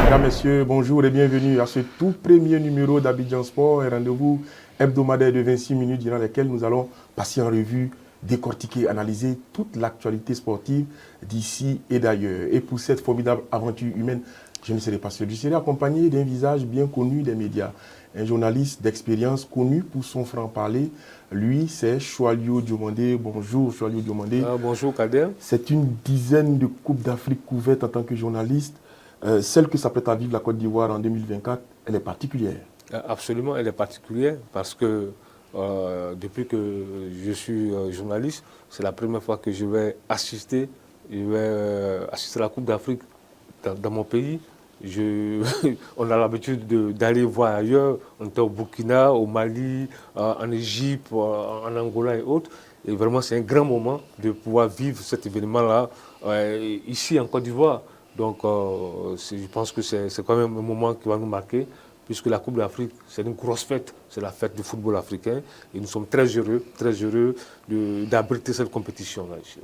Mesdames, Messieurs, bonjour et bienvenue à ce tout premier numéro d'Abidjan Sport, un rendez-vous hebdomadaire de 26 minutes durant lequel nous allons passer en revue, décortiquer, analyser toute l'actualité sportive d'ici et d'ailleurs. Et pour cette formidable aventure humaine, je ne serai pas seul. Je serai accompagné d'un visage bien connu des médias, un journaliste d'expérience connu pour son franc-parler. Lui, c'est Choalio Diomandé. Bonjour Choalio Diomandé. Bonjour Kader. C'est une dizaine de Coupes d'Afrique couvertes en tant que journaliste. Celle que s'apprête à vivre la Côte d'Ivoire en 2024, elle est particulière. Absolument, elle est particulière parce que depuis que je suis journaliste, c'est la première fois que je vais assister à la Coupe d'Afrique dans mon pays. On a l'habitude d'aller voir ailleurs. On était au Burkina, au Mali, en Égypte, en Angola et autres. Et vraiment, c'est un grand moment de pouvoir vivre cet événement-là ici en Côte d'Ivoire. Donc, je pense que c'est quand même un moment qui va nous marquer, puisque la Coupe d'Afrique, c'est une grosse fête, c'est la fête du football africain. Et nous sommes très heureux d'abriter cette compétition-là ici.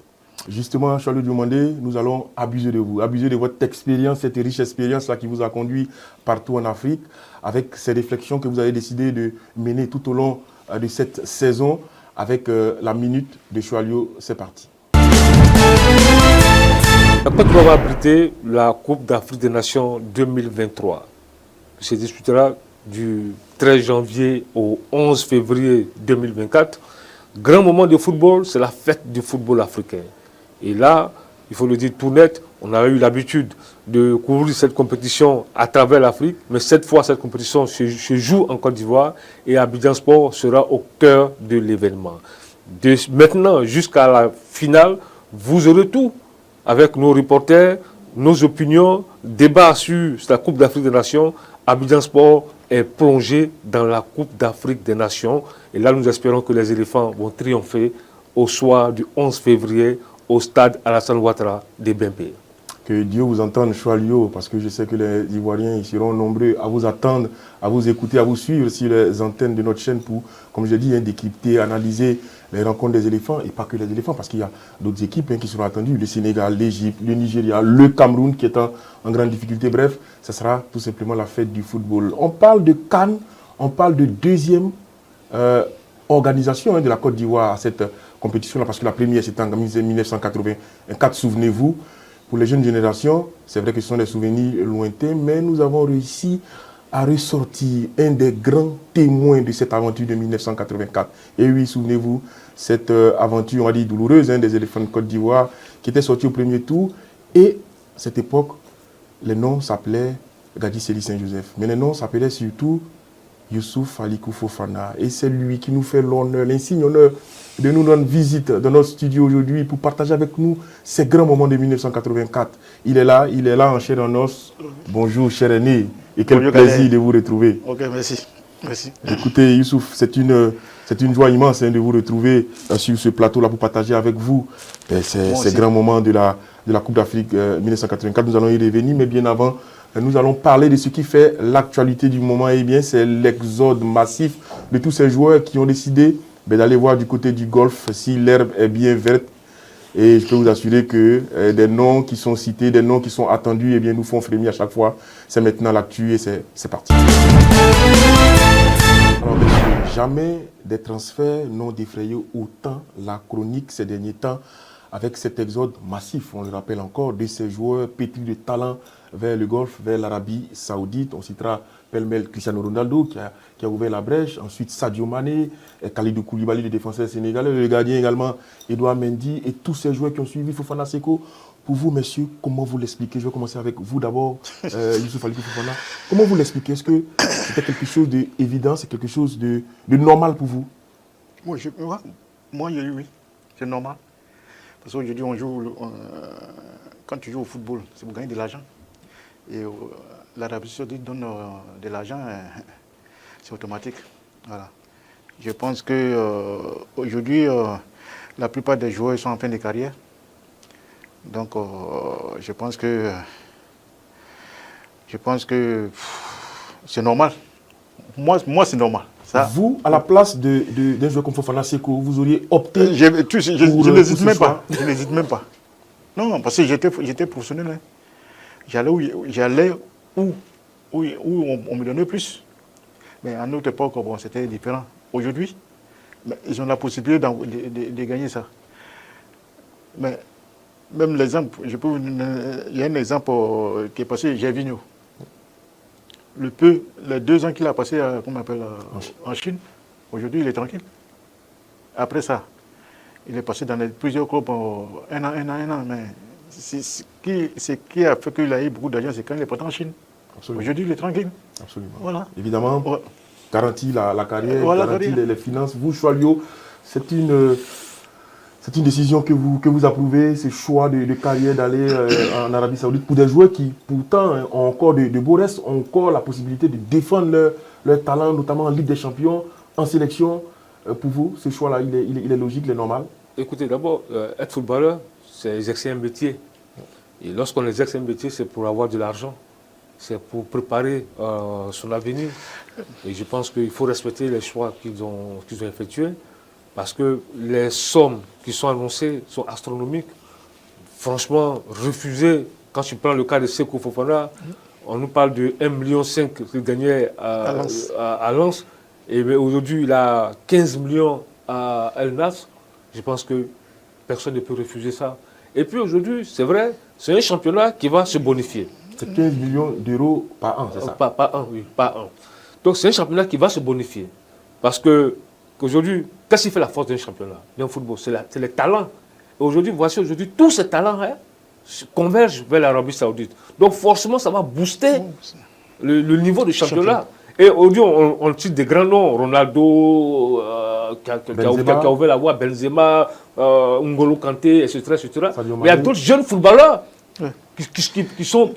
Justement, Choalio Diomandé, nous allons abuser de vous, abuser de votre expérience, cette riche expérience-là qui vous a conduit partout en Afrique, avec ces réflexions que vous avez décidé de mener tout au long de cette saison, avec la minute de Choalio. C'est parti. La Côte d'Ivoire va abriter la Coupe d'Afrique des Nations 2023. Elle se disputera du 13 janvier au 11 février 2024. Grand moment de football, c'est la fête du football africain. Et là, il faut le dire tout net, on a eu l'habitude de couvrir cette compétition à travers l'Afrique, mais cette fois, cette compétition se joue en Côte d'Ivoire et Abidjan Sport sera au cœur de l'événement. De maintenant jusqu'à la finale, vous aurez tout avec nos reporters, nos opinions, débats sur la Coupe d'Afrique des Nations. Abidjan Sport est plongé dans la Coupe d'Afrique des Nations. Et là, nous espérons que les éléphants vont triompher au soir du 11 février au stade Alassane Ouattara de Bempé. Que Dieu vous entende, Choalio, parce que je sais que les Ivoiriens ils seront nombreux à vous attendre, à vous écouter, à vous suivre sur les antennes de notre chaîne pour, comme je dis, décrypter, analyser les rencontres des éléphants, et pas que les éléphants, parce qu'il y a d'autres équipes qui seront attendues, le Sénégal, l'Égypte, le Nigeria, le Cameroun qui est en grande difficulté. Bref, ce sera tout simplement la fête du football. On parle de CAN, on parle de deuxième organisation de la Côte d'Ivoire à cette compétition-là, parce que la première c'était en 1984, souvenez-vous. Pour les jeunes générations, c'est vrai que ce sont des souvenirs lointains, mais nous avons réussi à ressortir un des grands témoins de cette aventure de 1984. Et oui, souvenez-vous, cette aventure, on va dire, douloureuse des éléphants de Côte d'Ivoire, qui était sortie au premier tour. Et à cette époque, les noms s'appelaient Gadi Sely Saint-Joseph. Mais les noms s'appelaient surtout Youssouf Alikou Fofana. Et c'est lui qui nous fait l'honneur, l'insigne honneur de nous rendre visite dans notre studio aujourd'hui pour partager avec nous ces grands moments de 1984. Il est là en chair et en os. Bonjour, cher aîné, et quel plaisir de vous retrouver. Ok, merci. Merci. Écoutez, Youssouf, c'est une joie immense de vous retrouver sur ce plateau-là pour partager avec vous ces grands moments de la Coupe d'Afrique 1984. Nous allons y revenir, mais bien avant, nous allons parler de ce qui fait l'actualité du moment. Et bien, c'est l'exode massif de tous ces joueurs qui ont décidé d'aller voir du côté du golfe si l'herbe est bien verte. Et je peux vous assurer que des noms qui sont cités, des noms qui sont attendus, bien, nous font frémir à chaque fois. C'est maintenant l'actu et c'est parti. Alors, messieurs, jamais des transferts n'ont défrayé autant la chronique ces derniers temps avec cet exode massif, on le rappelle encore, de ces joueurs pétris de talent vers le Golfe, vers l'Arabie Saoudite. On citera pêle-mêle Cristiano Ronaldo qui a ouvert la brèche. Ensuite Sadio Mané, Kalidou Koulibaly, le défenseur sénégalais, le gardien également Edouard Mendy et tous ces joueurs qui ont suivi Fofana Seko. Pour vous, messieurs, comment vous l'expliquez? Je vais commencer avec vous d'abord, Youssouf Alikou Fofana. Comment vous l'expliquez? Est-ce que c'était quelque chose d'évident, c'est quelque chose de normal pour vous? Moi, oui, c'est normal. Parce qu'aujourd'hui, on joue, quand tu joues au football, c'est pour gagner de l'argent. Et l'Arabie Saoudite donne de l'argent, c'est automatique. Voilà. Je pense qu'aujourd'hui, la plupart des joueurs sont en fin de carrière. Donc, je pense que c'est normal. Moi c'est normal. Ça, vous, à la place d'un joueur comme Fofana Seko, vous auriez opté je pour n'hésite ce même choix. pas. Je n'hésite même pas. Non, parce que j'étais professionnel. Hein. J'allais où on me donnait plus. Mais à notre époque, bon, c'était différent. Aujourd'hui, ils ont la possibilité de gagner ça. Mais même l'exemple, il y a un exemple qui est passé, Gervinho. Les 2 ans qu'il a passé en Chine, aujourd'hui il est tranquille. Après ça, il est passé dans plusieurs clubs un an. Mais ce qui a fait qu'il a eu beaucoup d'argent, c'est quand il est parti en Chine. Absolument. Aujourd'hui il est tranquille. Absolument. Voilà. Évidemment, Ouais. garantit la carrière, Voilà, garantit les finances. Vous, Choualio, c'est une décision que vous approuvez, ce choix de carrière d'aller en Arabie Saoudite pour des joueurs qui, pourtant, ont encore de beaux restes, ont encore la possibilité de défendre leur talent, notamment en Ligue des Champions, en sélection. Pour vous, ce choix-là, il est logique, il est normal? Écoutez, d'abord, être footballeur, c'est exercer un métier. Et lorsqu'on exerce un métier, c'est pour avoir de l'argent. C'est pour préparer son avenir. Et je pense qu'il faut respecter les choix qu'ils ont effectués. Parce que les sommes qui sont annoncées sont astronomiques. Franchement, refuser, quand tu prends le cas de Seko Fofana, on nous parle de 1,5 million qu'il gagnait à Lens. Et aujourd'hui, il a 15 millions à El Nas. Je pense que personne ne peut refuser ça. Et puis aujourd'hui, c'est vrai, c'est un championnat qui va se bonifier. C'est 15 millions d'euros par an, c'est ça? Pas un, oui, pas un. Donc c'est un championnat qui va se bonifier. Parce qu'aujourd'hui, qu'est-ce qui fait la force d'un championnat, d'un football? C'est les talents. Et aujourd'hui, voici tous ces talents convergent vers l'Arabie Saoudite. Donc forcément, ça va booster le niveau du championnat. Et aujourd'hui, on cite des grands noms, Ronaldo, qui a ouvert la voie, Benzema, N'Golo Kanté, etc. Mais il y a d'autres jeunes footballeurs qui sont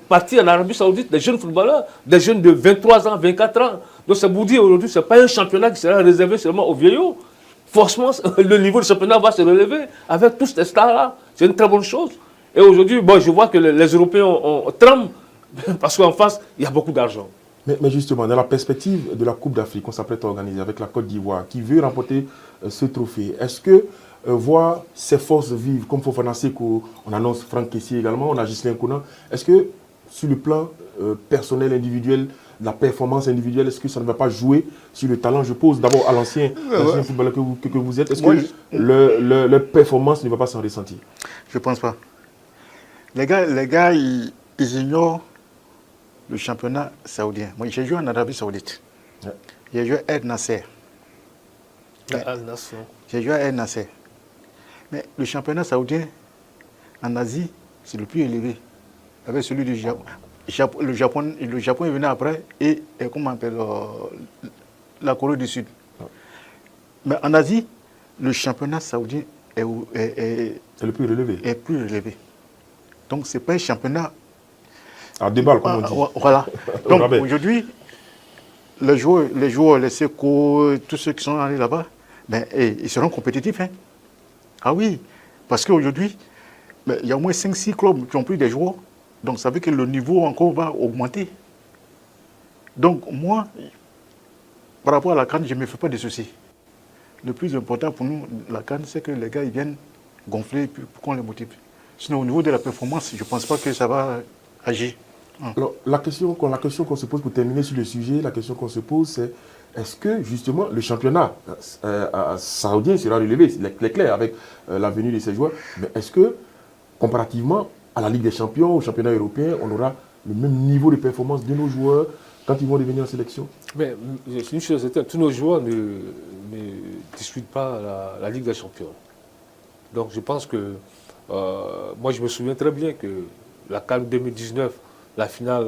partis en Arabie Saoudite, des jeunes footballeurs, des jeunes de 23 ans, 24 ans. Donc ça vous dit aujourd'hui, ce n'est pas un championnat qui sera réservé seulement aux vieillots. Forcément, le niveau du championnat va se relever avec tous ces stars-là. C'est une très bonne chose. Et aujourd'hui, je vois que les Européens tremblent parce qu'en face, il y a beaucoup d'argent. Mais justement, dans la perspective de la Coupe d'Afrique qu'on s'apprête à organiser avec la Côte d'Ivoire, qui veut remporter ce trophée, est-ce que voir ses forces vivre, comme Fofana Seko, on annonce Franck Kessié également, on a Ghislain Konan, est-ce que sur le plan personnel, individuel, la performance individuelle, est-ce que ça ne va pas jouer sur le talent? Je pose d'abord à l'ancien footballeur que vous êtes. Est-ce que leur performance ne va pas s'en ressentir? Je ne pense pas. Les gars ils ignorent le championnat saoudien. Moi, j'ai joué en Arabie Saoudite. Ouais. J'ai joué à El Nasser. J'ai joué à El Nasser. Mais le championnat saoudien, en Asie, c'est le plus élevé. Avec celui du Japon. Le Japon est venu après et comment on appelle la Corée du Sud. Ouais. Mais en Asie, le championnat saoudien est le plus relevé. Est plus relevé. Donc, ce n'est pas un championnat. À déballe, comme on dit. Voilà. Donc aujourd'hui, les joueurs, les Seko, tous ceux qui sont allés là-bas, ils seront compétitifs. Hein. Ah oui, parce qu'aujourd'hui, il y a au moins 5-6 clubs qui ont pris des joueurs. Donc ça veut que le niveau encore va augmenter. Donc moi, par rapport à la CAN, je ne me fais pas de soucis. Le plus important pour nous, la CAN, c'est que les gars ils viennent gonfler pour qu'on les motive. Sinon, au niveau de la performance, je ne pense pas que ça va agir. Alors, la question qu'on se pose pour terminer sur le sujet, la question qu'on se pose, c'est est-ce que justement le championnat saoudien sera relevé? C'est clair avec la venue de ces joueurs, mais est-ce que comparativement à la Ligue des Champions, au championnat européen, on aura le même niveau de performance de nos joueurs quand ils vont devenir en sélection? Mais une chose est, tous nos joueurs ne disputent pas la Ligue des Champions. Donc je pense que, moi je me souviens très bien que la CAN 2019, la finale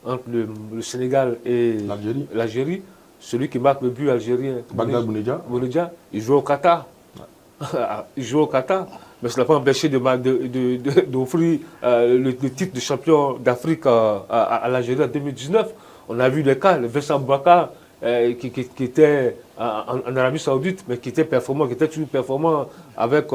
entre le Sénégal et l'Algérie, celui qui marque le but algérien, Bagdad Bounedjah, il joue au Qatar. Il joue au Qatar, mais ça n'a pas empêché d'offrir le titre de champion d'Afrique à l'Algérie en 2019. On a vu les cas, le Vincent Boubacar qui était en Arabie Saoudite, mais qui était toujours performant avec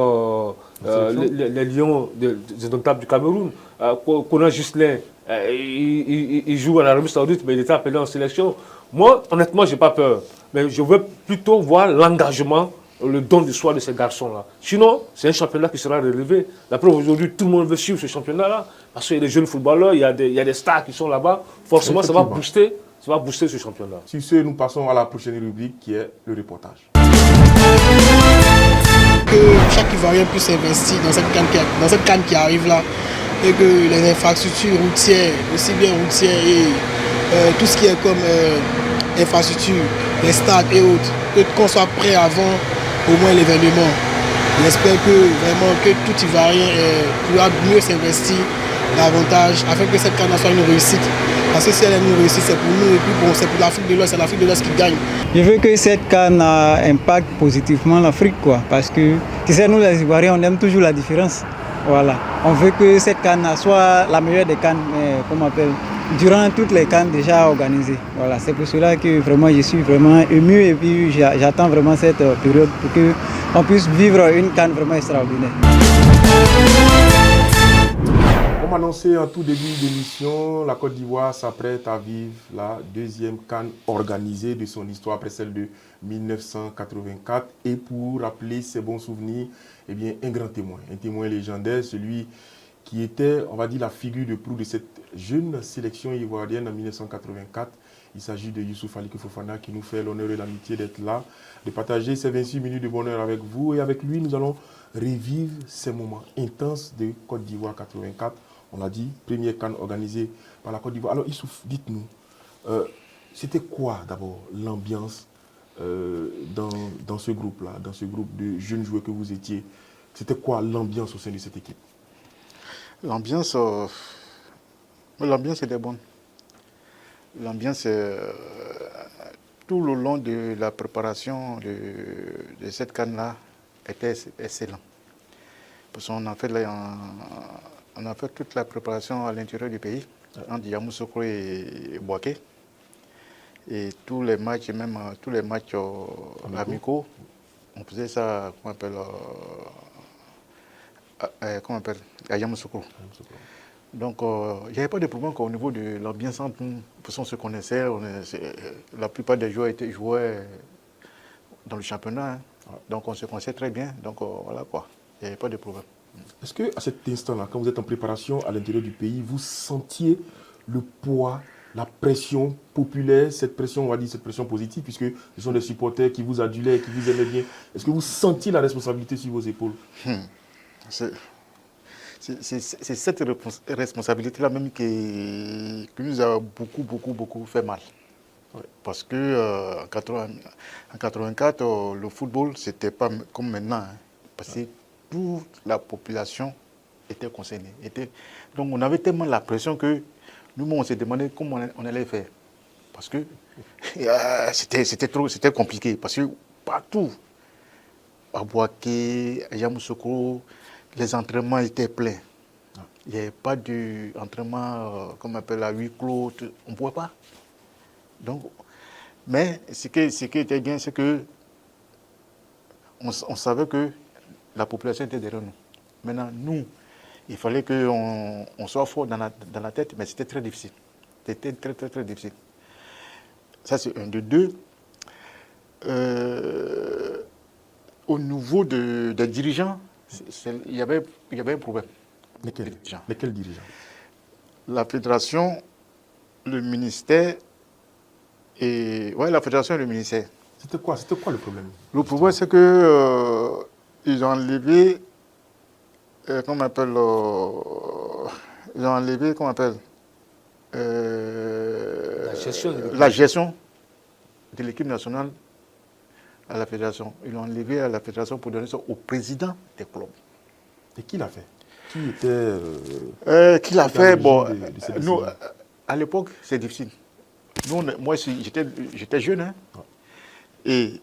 les Lions des Indomptables du Cameroun. Konan Ghislain, il joue en Arabie Saoudite, mais il était appelé en sélection. Moi, honnêtement, je n'ai pas peur. Mais je veux plutôt voir l'engagement, le don de soi de ces garçons-là. Sinon, c'est un championnat qui sera relevé. La preuve, aujourd'hui, tout le monde veut suivre ce championnat-là. Parce qu'il y a des jeunes footballeurs, il y a des stars qui sont là-bas. Forcément, ça va booster ce championnat. Sur ce, nous passons à la prochaine rubrique qui est le reportage. Que chaque Ivoirien puisse s'investir dans cette CAN qui arrive là, et que les infrastructures routières, aussi bien routières et tout ce qui est comme infrastructures, les stades et autres, qu'on soit prêt avant au moins l'événement. J'espère que vraiment que tout Ivoirien pourra mieux s'investir davantage afin que cette CAN soit une réussite. Parce que si elle est une réussite, c'est pour nous et puis bon, c'est pour l'Afrique de l'Ouest, c'est l'Afrique de l'Ouest qui gagne. Je veux que cette CAN impacte positivement l'Afrique, quoi. Parce que, tu sais, nous les Ivoiriens, on aime toujours la différence. Voilà. On veut que cette CAN soit la meilleure des CAN, comme on appelle, durant toutes les CAN déjà organisées. Voilà. C'est pour cela que vraiment je suis vraiment ému et puis j'attends vraiment cette période pour qu'on puisse vivre une CAN vraiment extraordinaire. Comme annoncé en tout début d'émission, la Côte d'Ivoire s'apprête à vivre la deuxième CAN organisée de son histoire après celle de 1984. Et pour rappeler ses bons souvenirs, eh bien, un témoin légendaire, celui qui était, on va dire, la figure de proue de cette jeune sélection ivoirienne en 1984. Il s'agit de Youssouf Ali Fofana qui nous fait l'honneur et l'amitié d'être là, de partager ces 26 minutes de bonheur avec vous. Et avec lui, nous allons revivre ces moments intenses de Côte d'Ivoire 84. On l'a dit, première CAN organisée par la Côte d'Ivoire. Alors, Youssouf, dites-nous, c'était quoi d'abord l'ambiance dans ce groupe-là, dans ce groupe de jeunes joueurs que vous étiez? C'était quoi l'ambiance au sein de cette équipe? L'ambiance était bonne. L'ambiance, tout le long de la préparation de cette CAN-là, était excellent. Parce qu'on a fait toute la préparation à l'intérieur du pays, entre Yamoussoukro et Bouaké. Et tous les matchs, même tous les matchs amicaux, on faisait ça, comment on appelle, à Yamoussoukro. Donc, il n'y avait pas de problème au niveau de l'ambiance entre nous. Parce qu'on se connaissait, la plupart des joueurs jouaient dans le championnat. Hein. Donc, on se connaissait très bien. Donc, voilà quoi. Il n'y avait pas de problème. Est-ce qu'à cet instant-là, quand vous êtes en préparation à l'intérieur du pays, vous sentiez le poids, la pression populaire, cette pression, on va dire cette pression positive, puisque ce sont des supporters qui vous adulaient, qui vous aimaient bien. Est-ce que vous sentiez la responsabilité sur vos épaules? C'est cette responsabilité-là même qui nous a beaucoup fait mal. Ouais. Parce que en 84, le football, c'était pas comme maintenant. Hein, parce que toute la population était concernée. Donc on avait tellement la pression que nous, on s'est demandé comment on allait faire. Parce que c'était compliqué. Parce que partout, à Bouaké, à Yamoussoukro, les entraînements étaient pleins. Il n'y avait pas d'entraînement, comme on appelle à huis clos, on ne pouvait pas. Donc, mais ce qui était bien, c'est que on savait que la population était derrière nous. Maintenant, nous, il fallait qu'on soit fort dans la tête, mais c'était très difficile. C'était très difficile. Ça, c'est un. De deux, au niveau des dirigeants, il y avait un problème. Lesquels dirigeants? La fédération, le ministère et... Oui, la fédération et le ministère. C'était quoi le problème? Le problème, c'est que ils ont enlevé... comment on appelle... ils ont enlevé, comment on appelle... la gestion de l'équipe nationale à la fédération. Ils l'ont enlevé à la fédération pour donner ça au président des clubs. Et qui l'a fait? Qui était... qui l'a fait? Bon, nous, à l'époque, c'est difficile. Nous, moi, j'étais jeune. Hein, et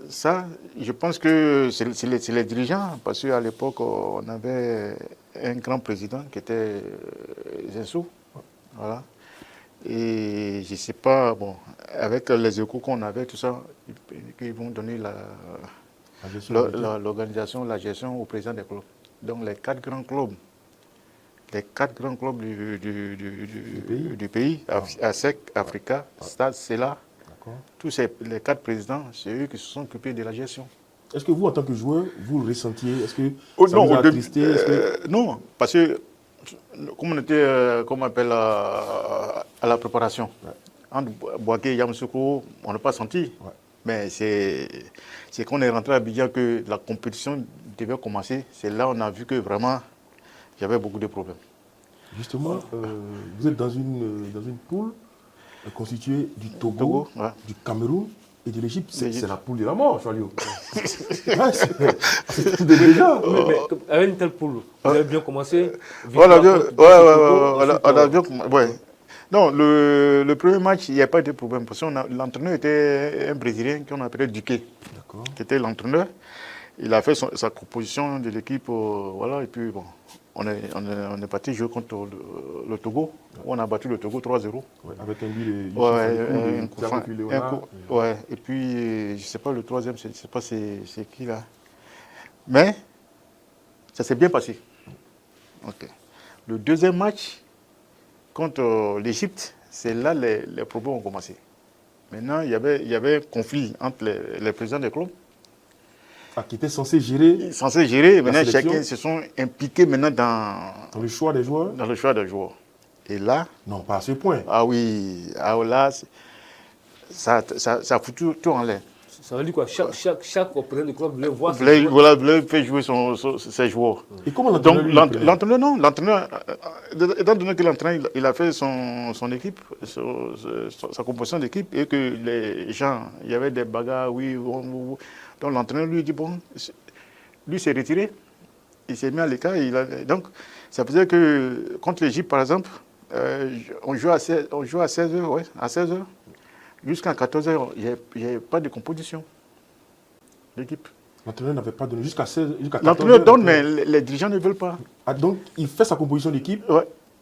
ça, je pense que c'est les dirigeants, parce qu'à l'époque, on avait un grand président qui était Zensou. Voilà. Et je ne sais pas, bon, avec les échos qu'on avait, tout ça, ils vont donner l'organisation, la gestion au président des clubs. Donc les quatre grands clubs du pays, ASEC, Africa, Stade, Sela Tous les 4 présidents, c'est eux qui se sont occupés de la gestion. Est-ce que vous, en tant que joueur, vous le ressentiez? Est-ce que ça non, vous a attristé? Non, parce que comme on était, comment on appelle, à la préparation, entre Boaké et Yamoussoukro, on n'a pas senti. Mais c'est quand on est rentré à Abidjan que la compétition devait commencer. C'est là qu'on a vu que vraiment, il y avait beaucoup de problèmes. Justement, vous êtes dans une poule constituée du Togo, du Cameroun et de l'Égypte. C'est la poule de la mort, Chalio. C'est tout déjà. Mais avec une telle poule, vous avez bien commencé. On a bien commencé. Non, le premier match, il n'y a pas de problème. Parce que l'entraîneur était un Brésilien qu'on appelait Duque, qui était l'entraîneur. Il a fait sa composition de l'équipe, voilà, et puis bon, on est parti jouer contre le Togo. On a battu le Togo 3-0. Ouais, avec un but de et puis, je ne sais pas le troisième, je ne sais pas c'est qui là. Mais, ça s'est bien passé. Okay. Le deuxième match, contre l'Égypte, c'est là les problèmes ont commencé. Maintenant, il y avait un conflit entre les présidents des clubs. Qui étaient censés gérer. Maintenant, chacun se sont impliqués maintenant dans le choix des joueurs. Dans le choix des joueurs. Et là. Non, pas à ce point. Ah oui, là, ça fout tout en l'air. Ça veut dire quoi? Chaque président de club voulait voir voulait faire jouer ses joueurs. Et comment l'entraîneur l'entraîneur, étant donné que l'entraîneur il a fait son équipe, sa composition d'équipe, et que les gens, il y avait des bagarres, oui, donc l'entraîneur lui dit, bon, lui s'est retiré, il s'est mis à l'écart, donc ça faisait que contre l'Égypte, par exemple, on joue à 16h, ouais, à 16h. Jusqu'à 14h, il n'y avait pas de composition d'équipe. L'entraîneur n'avait pas donné jusqu'à 16h. L'entraîneur donne, mais les dirigeants ne veulent pas. Ah, donc, il fait sa composition d'équipe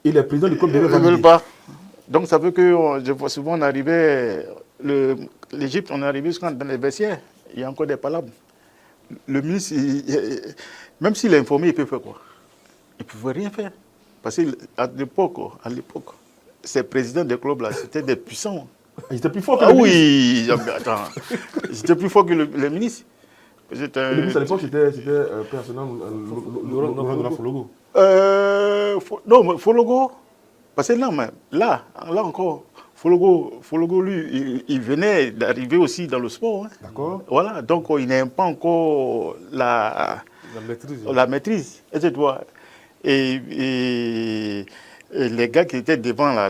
et les présidents du club ne veulent pas. Donc, ça veut que, je vois souvent, on arrivait, l'Égypte, on est arrivé dans les vestiaires, il y a encore des palabres. Le ministre, même s'il est informé, il peut faire quoi? Il ne pouvait rien faire. Parce qu'à l'époque, ces présidents des clubs, là, c'était des puissants. Ils étaient plus forts que le ministre. Ah oui, attends. Ils étaient plus forts que le ministre. Le ministre à l'époque, c'était personnel Laurent Fologo. Non, Fologo, parce que là encore, Fologo, lui, il venait d'arriver aussi dans le sport. Hein. D'accord. Voilà, donc il n'aime pas encore la maîtrise. Et les gars qui étaient devant, là,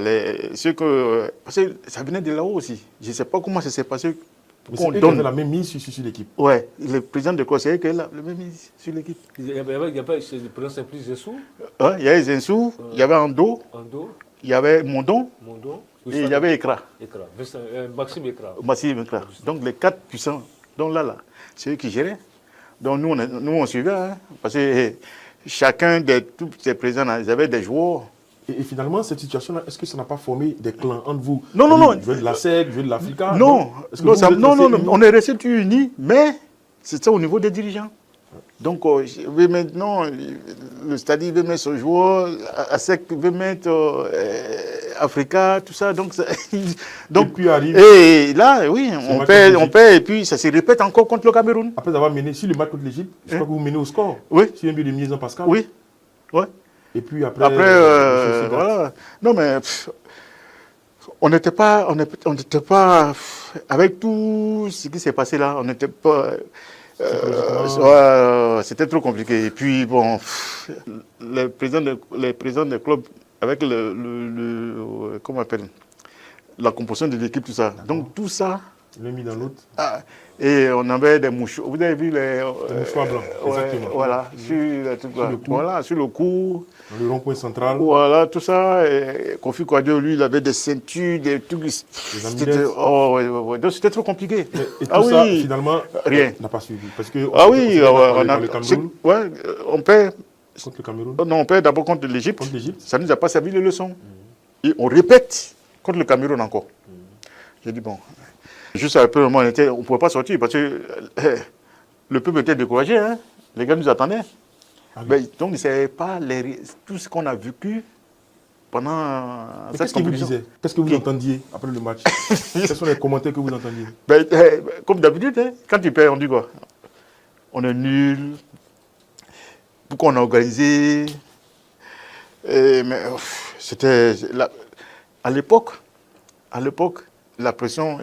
parce que ça venait de là-haut aussi. Je ne sais pas comment ça s'est passé. Mais c'est eux qui avaient la même mise sur l'équipe. Oui, le président de conseil qui a la même mise sur l'équipe. Il n'y a pas le président Simplice Zensou. Oui, il y avait Zensou, il y avait Ando, il y avait Mondon, et il y avait Ekra. Maxime Ekra. Donc les 4 puissants, donc là, c'est eux qui géraient. Donc nous on suivait, hein, parce que chacun de tous ces présidents, ils avaient des joueurs. Et finalement, cette situation-là, est-ce que ça n'a pas formé des clans entre vous? Non. Je veux de la SEC, je veux de l'Africa. Non, on est restés unis, mais c'est ça au niveau des dirigeants. Donc, maintenant, le Stade veut mettre son joueur, ASEC veut mettre Africa, tout ça. Donc, et puis arrive. Et là, oui, on perd, et puis ça se répète encore contre le Cameroun. Après avoir mené, si le match contre l'Égypte, je crois que vous menez au score. Oui. Si un but de mise en Pascal. Oui. Ouais. Et puis après voilà. Non, mais on n'était pas, avec tout ce qui s'est passé là, on n'était pas. C'était trop compliqué. Et puis, bon, les présidents des clubs, avec comment on appelle, la composition de l'équipe, tout ça. Donc, tout ça. Il l'a mis dans l'autre. Et on avait des mouchoirs. Vous avez vu les mouchoirs blancs, exactement. Voilà, sur le cou. Dans le rond-point central. Voilà, tout ça. Et Kofi Kouadio, lui, il avait des ceintures, des trucs. Donc, c'était trop compliqué. Et tout ça, finalement, rien n'a pas suivi. Parce que on perd. Contre le Cameroun. Non, on perd d'abord contre l'Égypte. Ça ne nous a pas servi de leçon. Et on répète contre le Cameroun encore. J'ai dit, bon. Juste à un peu, on ne pouvait pas sortir parce que le peuple était découragé. Hein. Les gars nous attendaient. Donc, ils ne savaient pas tout ce qu'on a vécu pendant Mais cette qu'est-ce qu'il vous compétition. disait? Qu'est-ce que vous entendiez après le match? Quels sont les commentaires que vous entendiez? Ben, comme d'habitude, hein, quand tu perds, on dit quoi? On est nul. Pourquoi on a organisé? Mais c'était... À l'époque, la pression...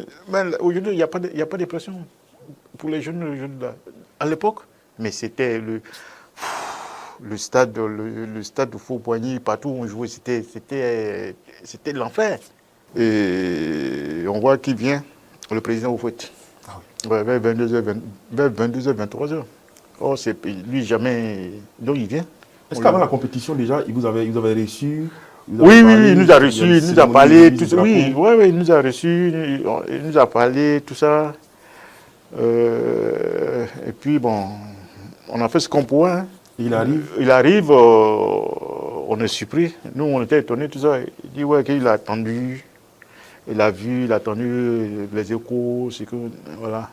Aujourd'hui, il n'y a pas de pression pour les jeunes là. À l'époque, mais c'était le stade de Faux-Poigny, partout où on jouait, c'était l'enfer. Et on voit qui vient, le président au foot. Ouais, vers 22h, vers 22h, 23h. Oh, lui, jamais... Donc, il vient. Est-ce qu'avant la compétition, déjà, il vous avait reçu? Oui, il nous a reçus, il nous a parlé, tout ça. Oui, il nous a reçus, il nous a parlé, tout ça. Et puis, bon, on a fait ce qu'on pouvait. Hein. Il arrive? Il arrive, on est surpris. Nous, on était étonnés, tout ça. Il dit, ouais, qu'il a attendu. Il a vu, il a attendu les échos, c'est que, voilà.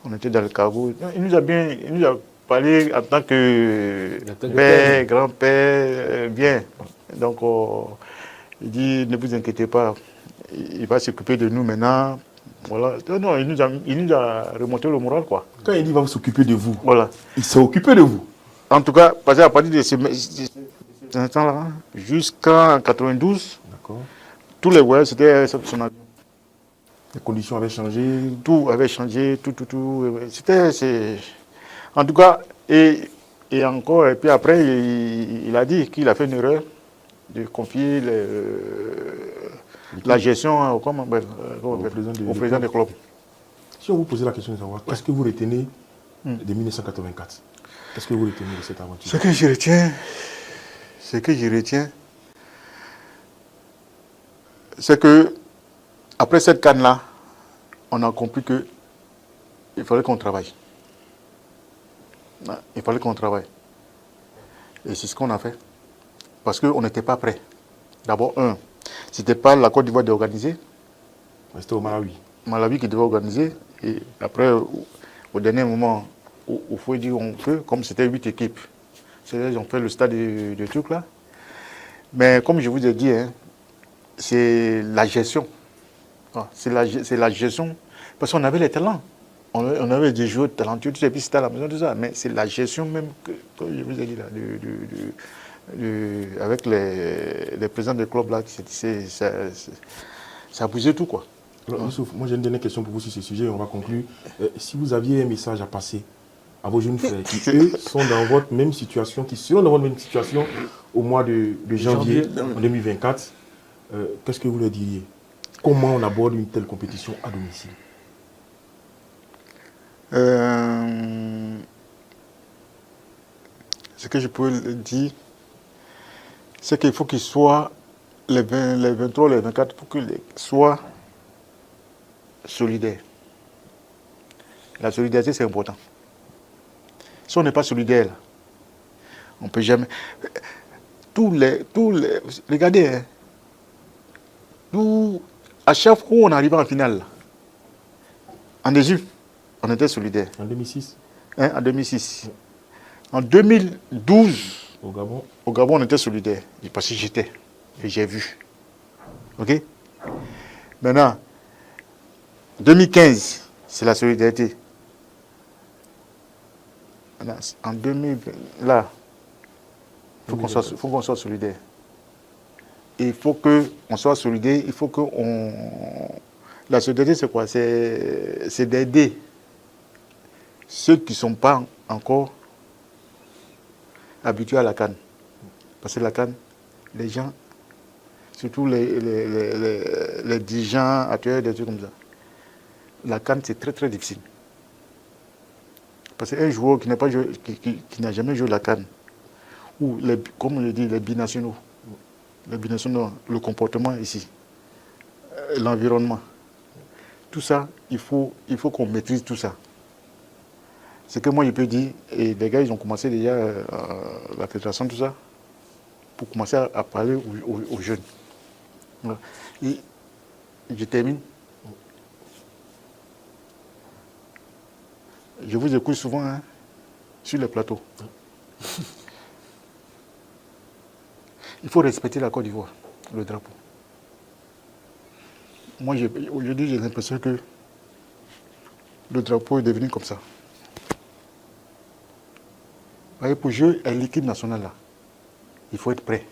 On était dans le cargo. Il nous a parlé en tant que père, grand-père, bien. Donc, il dit, ne vous inquiétez pas, il va s'occuper de nous maintenant. Voilà. Non, il nous a remonté le moral, quoi. Quand il dit qu'il va s'occuper de vous, voilà. Il s'est occupé de vous? En tout cas, parce qu'à partir de ce temps-là, jusqu'en 92, tous les voyages, c'était son avion. Les conditions avaient changé? Tout avait changé, tout. En tout cas, et encore, et puis après, il a dit qu'il a fait une erreur de confier la gestion au président du club. Si on vous posait la question de savoir, qu'est-ce que vous retenez de 1984? Qu'est-ce que vous retenez de cette aventure? Ce que je retiens, c'est que après cette canne-là, on a compris qu'il fallait qu'on travaille. Il fallait qu'on travaille. Et c'est ce qu'on a fait. Parce qu'on n'était pas prêt. D'abord, c'était pas la Côte d'Ivoire d'organiser. C'était au Malawi. Malawi qui devait organiser. Et après, au dernier moment, il faut dire on peut, comme c'était 8 équipes. Ils ont fait le stade de trucs là. Mais comme je vous ai dit, hein, c'est la gestion. C'est la gestion. Parce qu'on avait les talents. On avait des joueurs talentueux, et puis c'était à la maison, tout ça. Mais c'est la gestion même que je vous ai dit là, avec les présidents des clubs là, ça bousait tout, quoi. Alors, Youssouf, moi j'ai une dernière question pour vous sur ce sujet, on va conclure. Si vous aviez un message à passer à vos jeunes frères qui, eux, sont dans votre même situation, qui seront dans votre même situation au mois de janvier en 2024, qu'est-ce que vous leur diriez? Comment on aborde une telle compétition à domicile? Ce que je peux dire, c'est qu'il faut qu'ils soient, les 23, les 24, pour qu'ils soient solidaires. La solidarité, c'est important. Si on n'est pas solidaire, on ne peut jamais... Regardez, hein, à chaque fois qu'on arrive en finale, en Égypte, on était solidaires. En 2006 En 2006. En 2012, au Gabon, on était solidaires. Parce que j'étais et j'ai vu. OK? Maintenant, 2015, c'est la solidarité. En 2020, là, il faut qu'on soit solidaire. Il faut qu'on soit solidaire, il faut qu'on... La solidarité, c'est quoi? C'est d'aider ceux qui ne sont pas encore habitués à la canne. Parce que la canne, les gens, surtout les dirigeants, acteurs, des trucs comme ça, la canne, c'est très très difficile. Parce qu'un joueur qui n'a jamais joué la canne, ou comme on le dit, les binationaux, le comportement ici, l'environnement, tout ça, il faut qu'on maîtrise tout ça. C'est que moi je peux dire, et les gars ils ont commencé déjà, la fédération, tout ça, pour commencer à parler aux jeunes. Voilà. Et je termine. Je vous écoute souvent hein, sur les plateaux. Il faut respecter la Côte d'Ivoire. le drapeau. Moi, aujourd'hui, j'ai l'impression que le drapeau est devenu comme ça. Vous voyez, pour jouer à l'équipe nationale, là, il faut être prêt.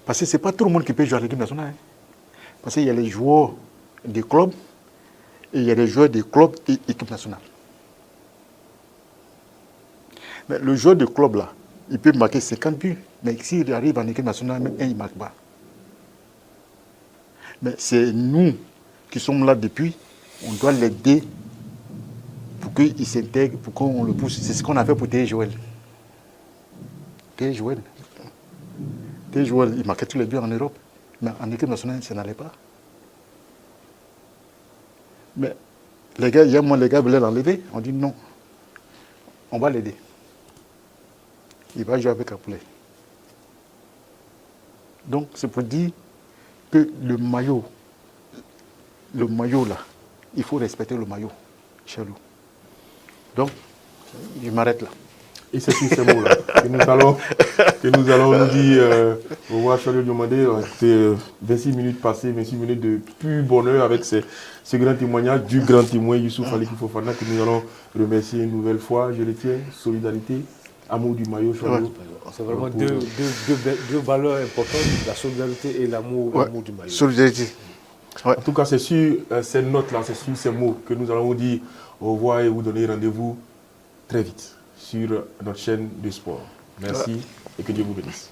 Parce que ce n'est pas tout le monde qui peut jouer à l'équipe nationale. Hein. Parce qu'il y a les joueurs des clubs et il y a les joueurs des clubs et équipe nationale. Mais le joueur de club, là, il peut marquer 50 buts, mais s'il arrive en équipe nationale, même un, il ne marque pas. Mais c'est nous qui sommes là depuis, on doit l'aider pour qu'il s'intègre, pour qu'on le pousse. C'est ce qu'on a fait pour Théo Joël. Théo Joël, il marquait tous les buts en Europe, mais en équipe nationale, ça n'allait pas. Mais les gars, hier, moi, les gars voulaient l'enlever. On dit non, on va l'aider. Il va jouer avec Apolé. Donc, c'est pour dire que le maillot là, il faut respecter le maillot chez nous. Donc, je m'arrête là. Et c'est sur ces mots-là que nous allons nous dire au revoir Chalio Diomandé. C'est 26 minutes passées, 26 minutes de pur bonheur avec ce grand témoignage du grand témoin Youssouf Ali Fofana que nous allons remercier une nouvelle fois. Je retiens, solidarité, amour du maillot Chalio. C'est vraiment deux valeurs importantes, la solidarité et l'amour du maillot. Solidarité. Ouais. En tout cas, c'est sur ces notes-là, c'est sur ces mots que nous allons vous dire au revoir et vous donner rendez-vous très vite sur notre chaîne de sport. Merci et que Dieu vous bénisse.